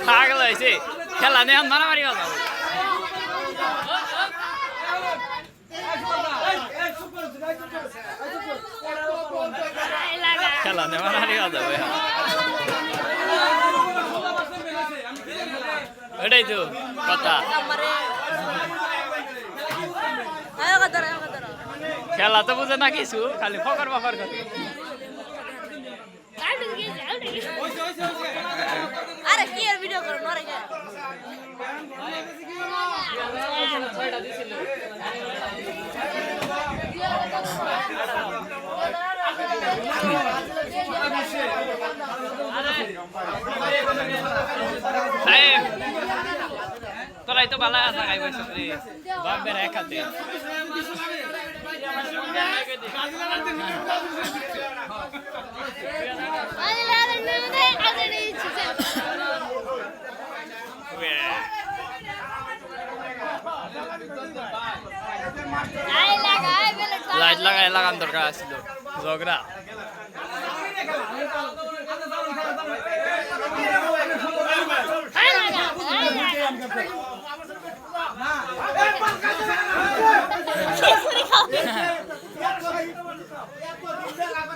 পাগল হয়েছে খেলা নেই মারামারি হবে খেলা নেই মারামারি হবে এটাই তো কথা খেলা তো বুঝে না কিছু খালি ফকর ফকর করে আরে কি এর ভিডিও করো নরে গে সাহেব তোরাই তো ভালো আশা গাইব রে বাপ বের একাতে লাইট লাগাই লাগান দরকার আছিল ঝগড়া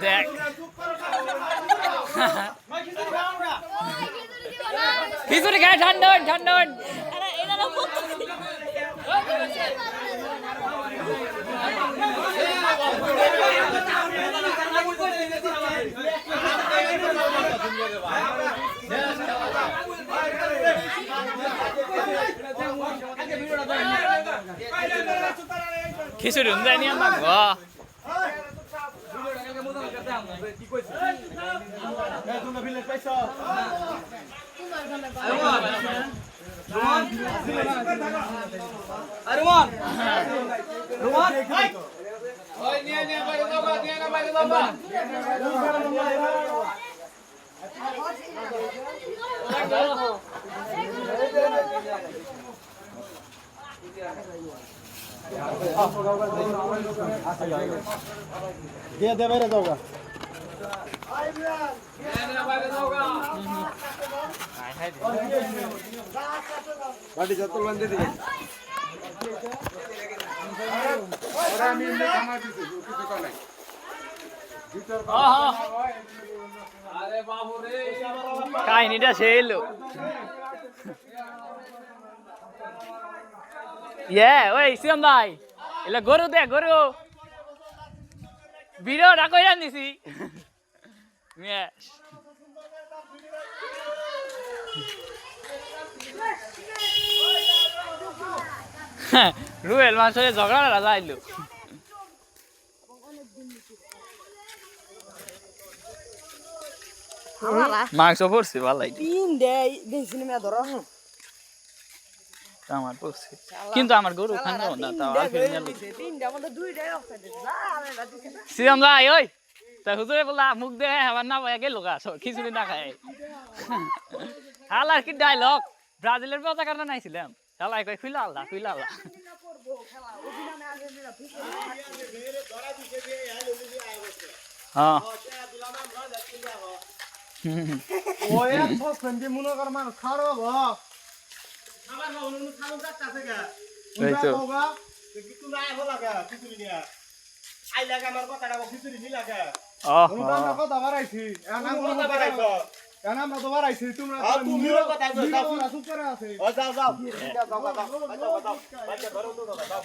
দেখ খিচুড়ি খায় ঠান্ডন ঠান্ডন খিচুড়ি উন্দাই নিয়ে মাগব দিয়ে দে বাইরে যাওগা বাড়ি যত লন্দে দিবে ওরা আমি খানা দিছি কিছু তো নাই ভিতর আরে বাবু রে কাহিনীটা শেলো ওই সিয়াম ভাই এলা গরু দে গরু ভিডিওটা কইরা দিছি রুয়েল মাসে ঝগড়া রাজা আইলো মাংস পড়ছে ভালাই আমার পড়ছে কিন্তু আমার গরু খানো না তাও আর ফিরে নিয়ে সিয়াম ভাই ওই তা হুজুরে বলা মুখ দে আমার না ভাই গেল গা খিচুড়ি না খায় হালার কি ডায়লগ ব্রাজিলের পতাকা না নাইছিলাম হালাই কই খুইলা আল্লাহ হ্যাঁ ওই তো ফন্দি মনে কর মানুষ খাড়ো হ খাবার হলো খালো যাচ্ছে গা এই তো বাবা কিছু নাই হলা গা খিচুড়ি নিয়া আই লাগা আমার কথাটা খিচুড়ি নি লাগা আমরা কথা বাড়াইছি আমরা কথা বাড়াইছো কেন আমরা তো বাড়াইছি তোমরা তুমিও কথা যাও চুপ করে আছে যাও যাও যাও যাও যাও যাও যাও যাও যাও